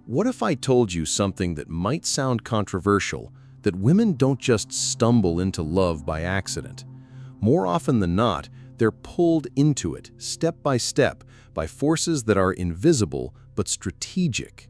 What if I told you something that might sound controversial, that women don't just stumble into love by accident? More often than not, they're pulled into it, step, by forces that are invisible but strategic.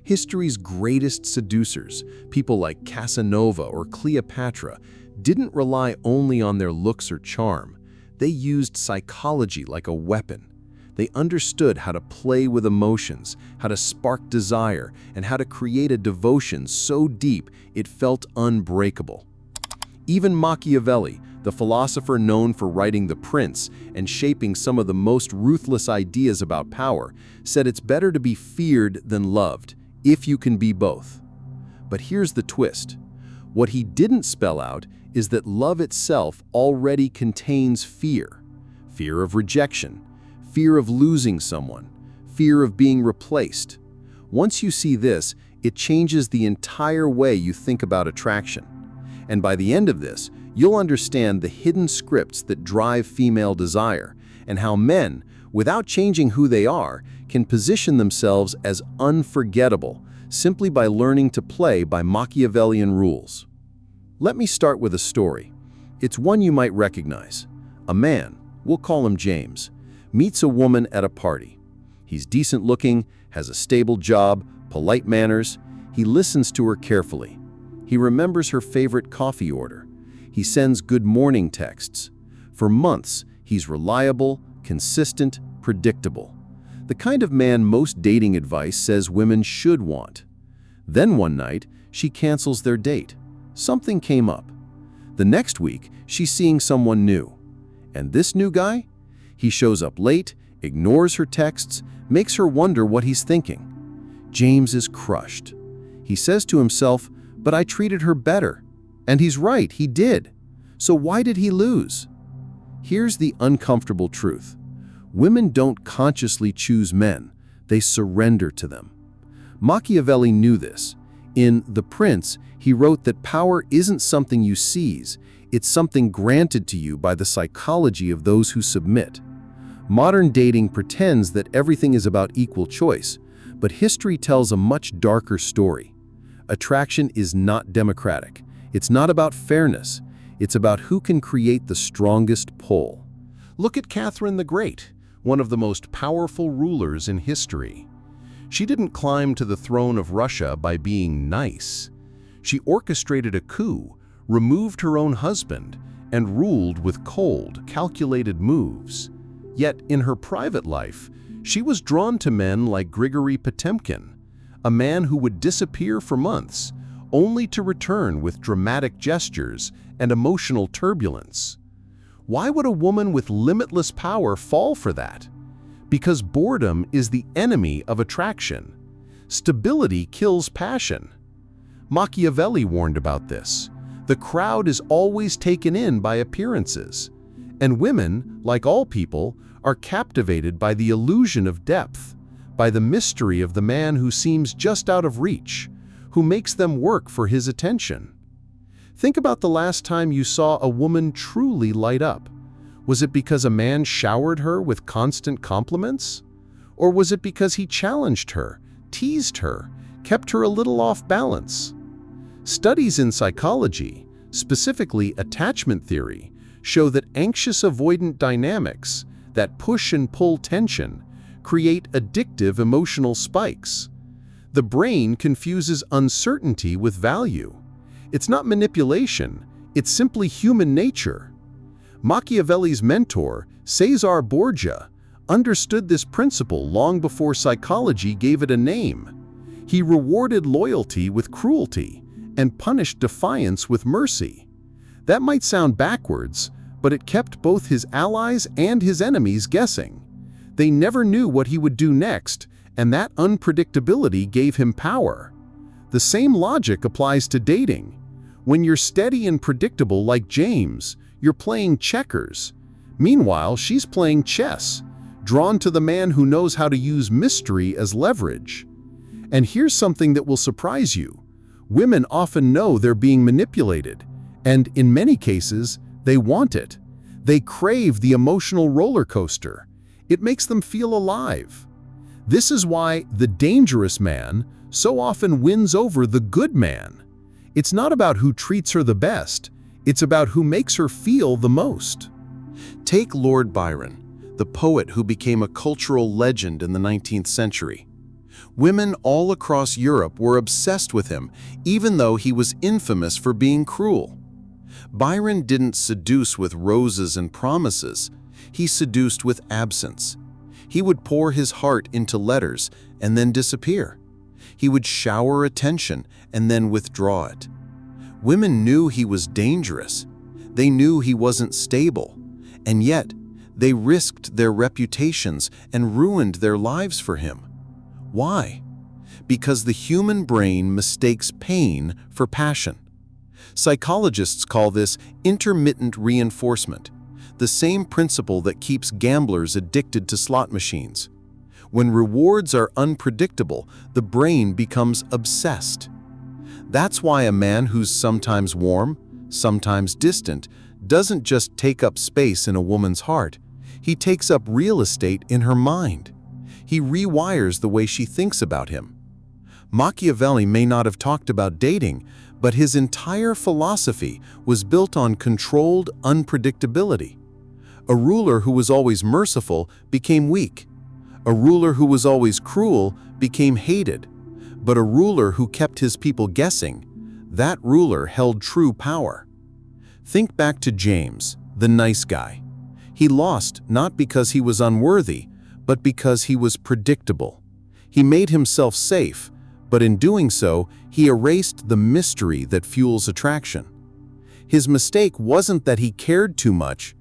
History's greatest seducers, people like Casanova or Cleopatra, didn't rely only on their looks or charm. They used psychology like a weapon. They understood how to play with emotions, how to spark desire, and how to create a devotion so deep it felt unbreakable. Even Machiavelli, the philosopher known for writing The Prince and shaping some of the most ruthless ideas about power, said it's better to be feared than loved, if you can be both. But here's the twist. What he didn't spell out is that love itself already contains fear. Fear of rejection, fear of losing someone, fear of being replaced. Once you see this, it changes the entire way you think about attraction. And by the end of this, you'll understand the hidden scripts that drive female desire and how men, without changing who they are, can position themselves as unforgettable simply by learning to play by Machiavellian rules. Let me start with a story. It's one you might recognize. A man, we'll call him James, meets a woman at a party. He's decent looking, has a stable job, polite manners. He listens to her carefully. He remembers her favorite coffee order. He sends good morning texts. For months, he's reliable, consistent, predictable. The kind of man most dating advice says women should want. Then one night, she cancels their date. Something came up. The next week, she's seeing someone new. And this new guy? He shows up late, ignores her texts, makes her wonder what he's thinking. James is crushed. He says to himself, "But I treated her better." And he's right, he did. So why did he lose? Here's the uncomfortable truth. Women don't consciously choose men, they surrender to them. Machiavelli knew this. In The Prince, he wrote that power isn't something you seize, it's something granted to you by the psychology of those who submit. Modern dating pretends that everything is about equal choice, but history tells a much darker story. Attraction is not democratic. It's not about fairness. It's about who can create the strongest pull. Look at Catherine the Great, one of the most powerful rulers in history. She didn't climb to the throne of Russia by being nice. She orchestrated a coup, removed her own husband, and ruled with cold, calculated moves. Yet in her private life, she was drawn to men like Grigory Potemkin, a man who would disappear for months, only to return with dramatic gestures and emotional turbulence. Why would a woman with limitless power fall for that? Because boredom is the enemy of attraction. Stability kills passion. Machiavelli warned about this. The crowd is always taken in by appearances. And women, like all people, are captivated by the illusion of depth, by the mystery of the man who seems just out of reach, who makes them work for his attention. Think about the last time you saw a woman truly light up. Was it because a man showered her with constant compliments? Or was it because he challenged her, teased her, kept her a little off balance? Studies in psychology, specifically attachment theory, show that anxious avoidant dynamics, that push and pull tension, create addictive emotional spikes. The brain confuses uncertainty with value. It's not manipulation, it's simply human nature. Machiavelli's mentor, Cesare Borgia, understood this principle long before psychology gave it a name. He rewarded loyalty with cruelty and punished defiance with mercy. That might sound backwards, but it kept both his allies and his enemies guessing. They never knew what he would do next, and that unpredictability gave him power. The same logic applies to dating. When you're steady and predictable like James, you're playing checkers. Meanwhile, she's playing chess, drawn to the man who knows how to use mystery as leverage. And here's something that will surprise you. Women often know they're being manipulated, and in many cases, they want it. They crave the emotional roller coaster. It makes them feel alive. This is why the dangerous man, so often wins over the good man. It's not about who treats her the best, it's about who makes her feel the most. Take Lord Byron, the poet who became a cultural legend in the 19th century. Women all across Europe were obsessed with him, even though he was infamous for being cruel. Byron didn't seduce with roses and promises, he seduced with absence. He would pour his heart into letters and then disappear. He would shower attention and then withdraw it. Women knew he was dangerous. They knew he wasn't stable. And yet, they risked their reputations and ruined their lives for him. Why? Because the human brain mistakes pain for passion. Psychologists call this intermittent reinforcement, the same principle that keeps gamblers addicted to slot machines. When rewards are unpredictable, the brain becomes obsessed. That's why a man who's sometimes warm, sometimes distant, doesn't just take up space in a woman's heart. He takes up real estate in her mind. He rewires the way she thinks about him. Machiavelli may not have talked about dating, but his entire philosophy was built on controlled unpredictability. A ruler who was always merciful became weak. A ruler who was always cruel became hated. But a ruler who kept his people guessing, that ruler held true power. Think back to James, the nice guy. He lost not because he was unworthy, but because he was predictable. He made himself safe, but in doing so, he erased the mystery that fuels attraction. His mistake wasn't that he cared too much,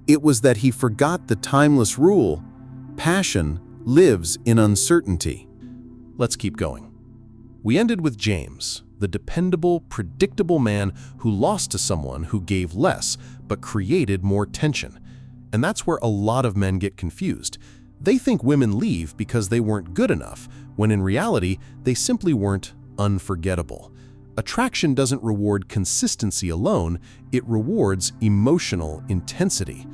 it was that he forgot the timeless rule: passion lives in uncertainty. Let's keep going. We ended with James, the dependable, predictable man who lost to someone who gave less but created more tension. And that's where a lot of men get confused. They think women leave because they weren't good enough, when in reality, they simply weren't unforgettable. Attraction doesn't reward consistency alone, it rewards emotional intensity.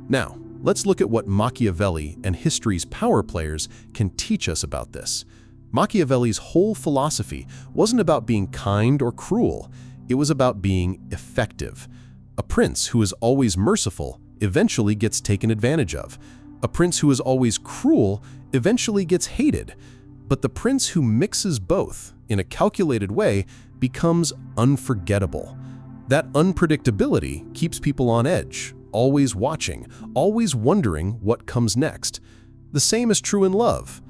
Now, let's look at what Machiavelli and history's power players can teach us about this. Machiavelli's whole philosophy wasn't about being kind or cruel, it was about being effective. A prince who is always merciful eventually gets taken advantage of. A prince who is always cruel eventually gets hated. But the prince who mixes both in a calculated way becomes unforgettable. That unpredictability keeps people on edge, always watching, always wondering what comes next. The same is true in love.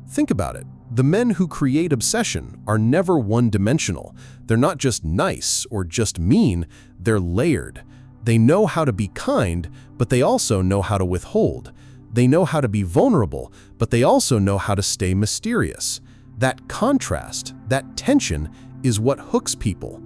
Think about it. The men who create obsession are never one-dimensional. They're not just nice or just mean, they're layered. They know how to be kind, but they also know how to withhold. They know how to be vulnerable, but they also know how to stay mysterious. That contrast, that tension, is what hooks people.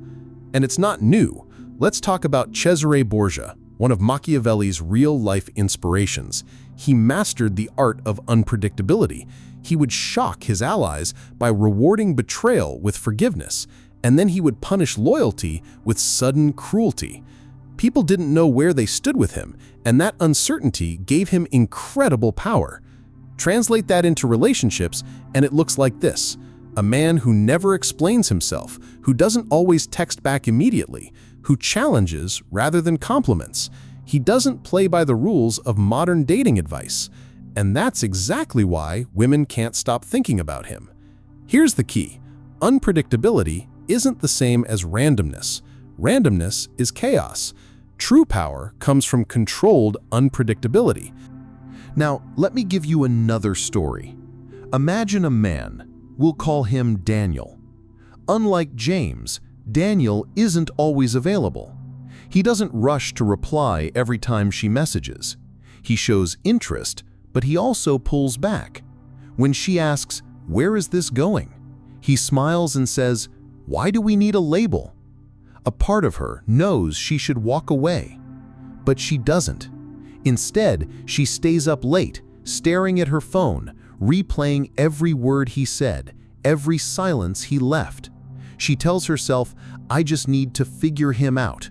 And it's not new. Let's talk about Cesare Borgia, one of Machiavelli's real-life inspirations. He mastered the art of unpredictability. He would shock his allies by rewarding betrayal with forgiveness, and then he would punish loyalty with sudden cruelty. People didn't know where they stood with him, and that uncertainty gave him incredible power. Translate that into relationships, and it looks like this: a man who never explains himself, who doesn't always text back immediately, who challenges rather than compliments. He doesn't play by the rules of modern dating advice. And that's exactly why women can't stop thinking about him. Here's the key: unpredictability isn't the same as randomness. Randomness is chaos. True power comes from controlled unpredictability. Now, let me give you another story. Imagine a man. We'll call him Daniel. Unlike James, Daniel isn't always available. He doesn't rush to reply every time she messages. He shows interest, but he also pulls back. When she asks, "Where is this going?" he smiles and says, "Why do we need a label?" A part of her knows she should walk away, but she doesn't. Instead, she stays up late, staring at her phone, replaying every word he said, every silence he left. She tells herself, "I just need to figure him out."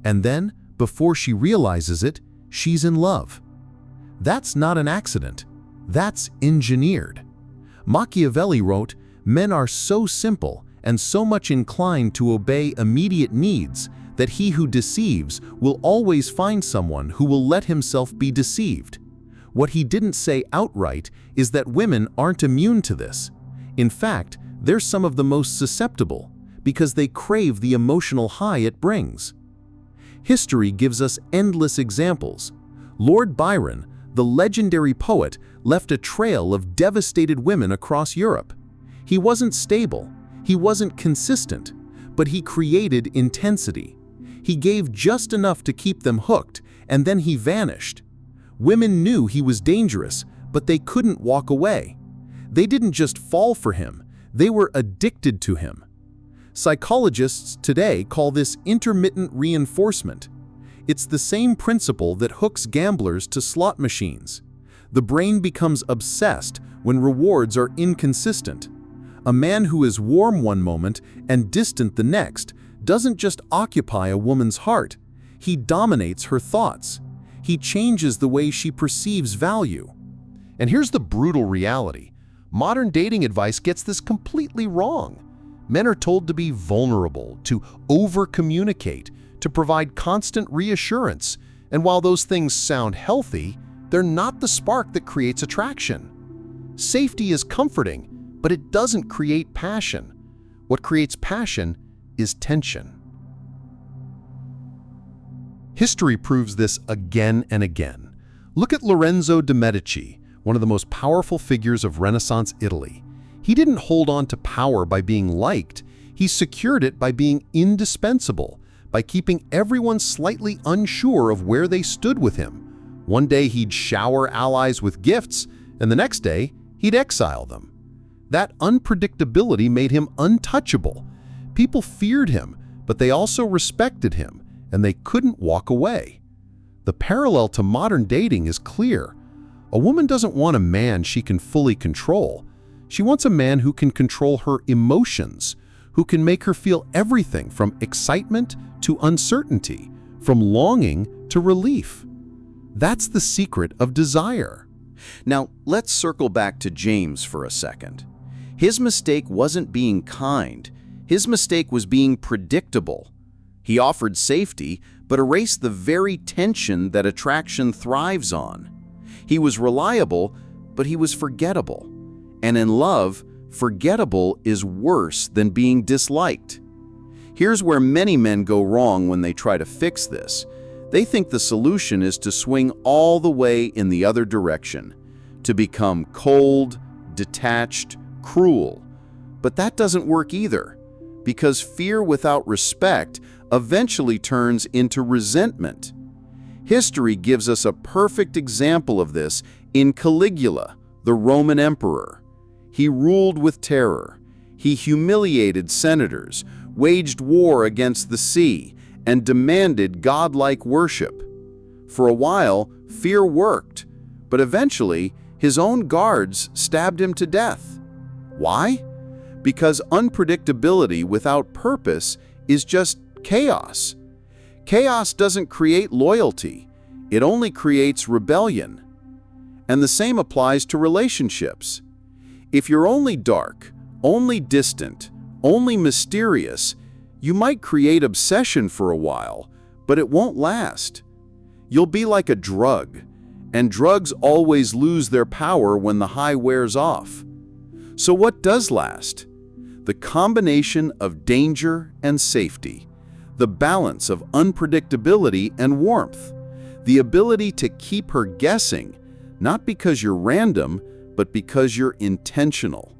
And then, before she realizes it, she's in love. That's not an accident. That's engineered. Machiavelli wrote, Men are so simple and so much inclined to obey immediate needs that he who deceives will always find someone who will let himself be deceived. What he didn't say outright is that women aren't immune to this. In fact, they're some of the most susceptible because they crave the emotional high it brings. History gives us endless examples. Lord Byron, the legendary poet, left a trail of devastated women across Europe. He wasn't stable, he wasn't consistent, but he created intensity. He gave just enough to keep them hooked, and then he vanished. Women knew he was dangerous, but they couldn't walk away. They didn't just fall for him, they were addicted to him. Psychologists today call this intermittent reinforcement. It's the same principle that hooks gamblers to slot machines. The brain becomes obsessed when rewards are inconsistent. A man who is warm one moment and distant the next doesn't just occupy a woman's heart, he dominates her thoughts. He changes the way she perceives value. And here's the brutal reality. Modern dating advice gets this completely wrong. Men are told to be vulnerable, to over-communicate, to provide constant reassurance, and while those things sound healthy, they're not the spark that creates attraction. Safety is comforting, but it doesn't create passion. What creates passion is tension. History proves this again and again. Look at Lorenzo de' Medici, one of the most powerful figures of Renaissance Italy. He didn't hold on to power by being liked, he secured it by being indispensable, by keeping everyone slightly unsure of where they stood with him. One day he'd shower allies with gifts, and the next day he'd exile them. That unpredictability made him untouchable. People feared him, but they also respected him, and they couldn't walk away. The parallel to modern dating is clear. A woman doesn't want a man she can fully control. She wants a man who can control her emotions, who can make her feel everything from excitement to uncertainty, from longing to relief. That's the secret of desire. Now, let's circle back to James for a second. His mistake wasn't being kind. His mistake was being predictable. He offered safety, but erased the very tension that attraction thrives on. He was reliable, but he was forgettable. And in love, forgettable is worse than being disliked. Here's where many men go wrong when they try to fix this. They think the solution is to swing all the way in the other direction, to become cold, detached, cruel. But that doesn't work either, because fear without respect eventually turns into resentment. History gives us a perfect example of this in Caligula, the Roman emperor. He ruled with terror. He humiliated senators, waged war against the sea, and demanded godlike worship. For a while, fear worked, but eventually, his own guards stabbed him to death. Why? Because unpredictability without purpose is just chaos. Chaos doesn't create loyalty. It only creates rebellion. And the same applies to relationships. If you're only dark, only distant, only mysterious, you might create obsession for a while, but it won't last. You'll be like a drug, and drugs always lose their power when the high wears off. So what does last? The combination of danger and safety, the balance of unpredictability and warmth, the ability to keep her guessing, not because you're random, but because you're intentional.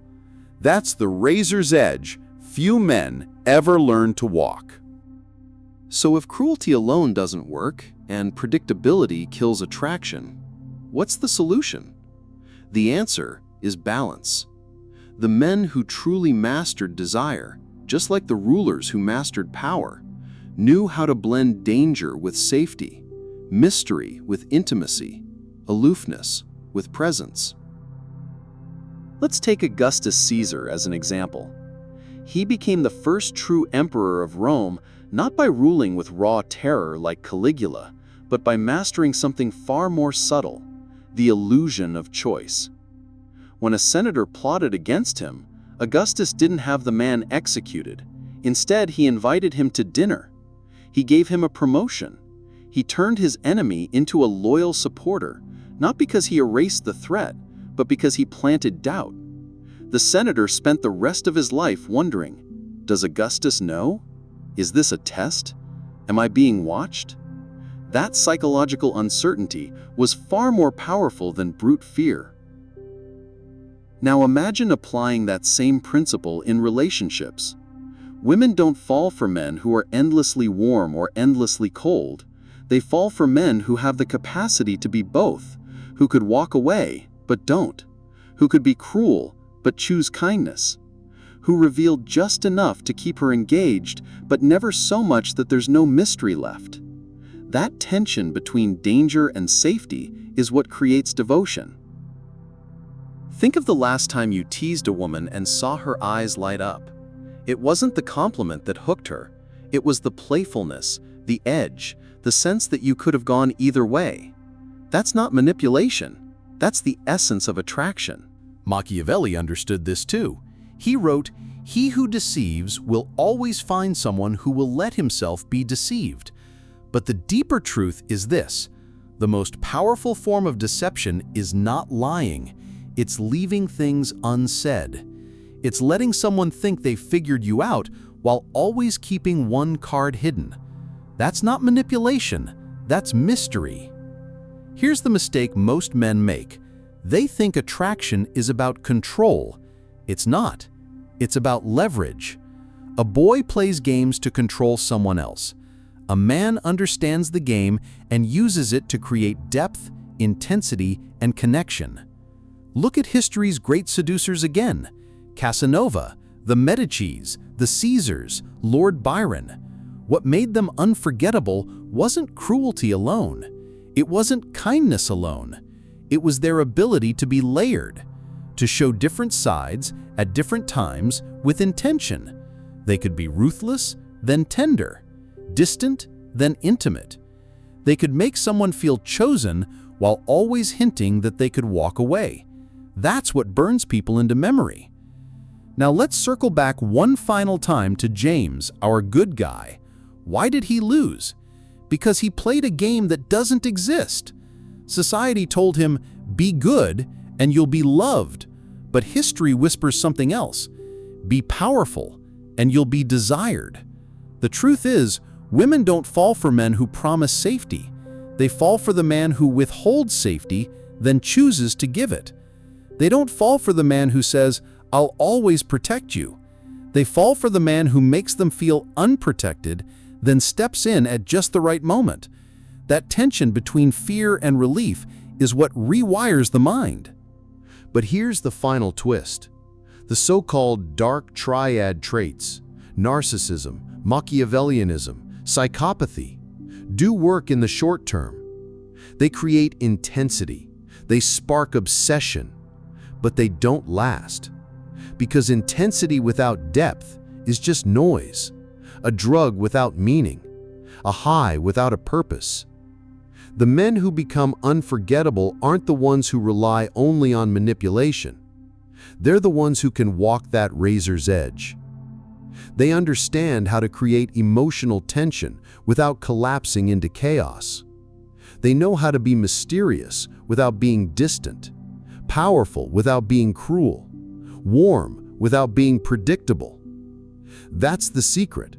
That's the razor's edge few men ever learn to walk. So if cruelty alone doesn't work, and predictability kills attraction, what's the solution? The answer is balance. The men who truly mastered desire, just like the rulers who mastered power, knew how to blend danger with safety, mystery with intimacy, aloofness with presence. Let's take Augustus Caesar as an example. He became the first true emperor of Rome not by ruling with raw terror like Caligula, but by mastering something far more subtle, the illusion of choice. When a senator plotted against him, Augustus didn't have the man executed. Instead, he invited him to dinner. He gave him a promotion. He turned his enemy into a loyal supporter, not because he erased the threat, but because he planted doubt. The senator spent the rest of his life wondering, does Augustus know? Is this a test? Am I being watched? That psychological uncertainty was far more powerful than brute fear. Now imagine applying that same principle in relationships. Women don't fall for men who are endlessly warm or endlessly cold. They fall for men who have the capacity to be both, who could walk away, but don't, who could be cruel, but choose kindness, who reveal just enough to keep her engaged, but never so much that there's no mystery left. That tension between danger and safety is what creates devotion. Think of the last time you teased a woman and saw her eyes light up. It wasn't the compliment that hooked her. It was the playfulness, the edge, the sense that you could have gone either way. That's not manipulation. That's the essence of attraction. Machiavelli understood this too. He wrote, "He who deceives will always find someone who will let himself be deceived." But the deeper truth is this: the most powerful form of deception is not lying. It's leaving things unsaid. It's letting someone think they've figured you out while always keeping one card hidden. That's not manipulation, that's mystery. Here's the mistake most men make. They think attraction is about control. It's not. It's about leverage. A boy plays games to control someone else. A man understands the game and uses it to create depth, intensity, and connection. Look at history's great seducers again. Casanova, the Medicis, the Caesars, Lord Byron. What made them unforgettable wasn't cruelty alone. It wasn't kindness alone. It was their ability to be layered, to show different sides at different times with intention. They could be ruthless, then tender, distant, then intimate. They could make someone feel chosen while always hinting that they could walk away. That's what burns people into memory. Now let's circle back one final time to James, our good guy. Why did he lose? Because he played a game that doesn't exist. Society told him, be good and you'll be loved. But history whispers something else. Be powerful and you'll be desired. The truth is, women don't fall for men who promise safety. They fall for the man who withholds safety, then chooses to give it. They don't fall for the man who says, I'll always protect you. They fall for the man who makes them feel unprotected, then steps in at just the right moment. That tension between fear and relief is what rewires the mind. But here's the final twist. The so-called dark triad traits, narcissism, Machiavellianism, psychopathy, do work in the short term. They create intensity, they spark obsession, but they don't last. Because intensity without depth is just noise, a drug without meaning, a high without a purpose. The men who become unforgettable aren't the ones who rely only on manipulation. They're the ones who can walk that razor's edge. They understand how to create emotional tension without collapsing into chaos. They know how to be mysterious without being distant, powerful without being cruel, warm without being predictable. That's the secret.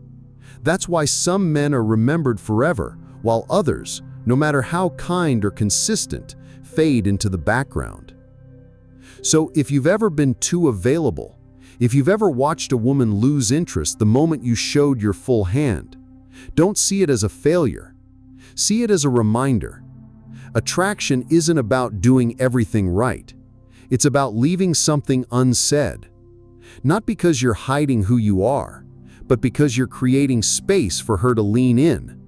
That's why some men are remembered forever, while others, no matter how kind or consistent, fade into the background. So if you've ever been too available, if you've ever watched a woman lose interest the moment you showed your full hand, don't see it as a failure. See it as a reminder. Attraction isn't about doing everything right. It's about leaving something unsaid. Not because you're hiding who you are, but because you're creating space for her to lean in.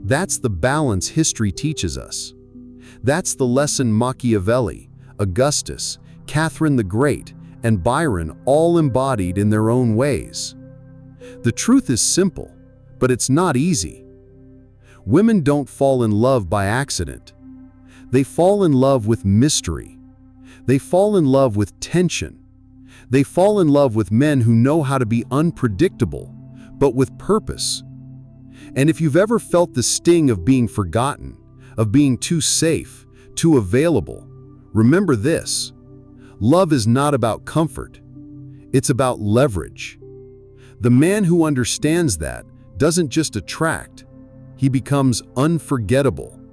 That's the balance history teaches us. That's the lesson Machiavelli, Augustus, Catherine the Great, and Byron all embodied in their own ways. The truth is simple, but it's not easy. Women don't fall in love by accident. They fall in love with mystery. They fall in love with tension. They fall in love with men who know how to be unpredictable, but with purpose. And if you've ever felt the sting of being forgotten, of being too safe, too available, remember this: love is not about comfort. It's about leverage. The man who understands that doesn't just attract, he becomes unforgettable.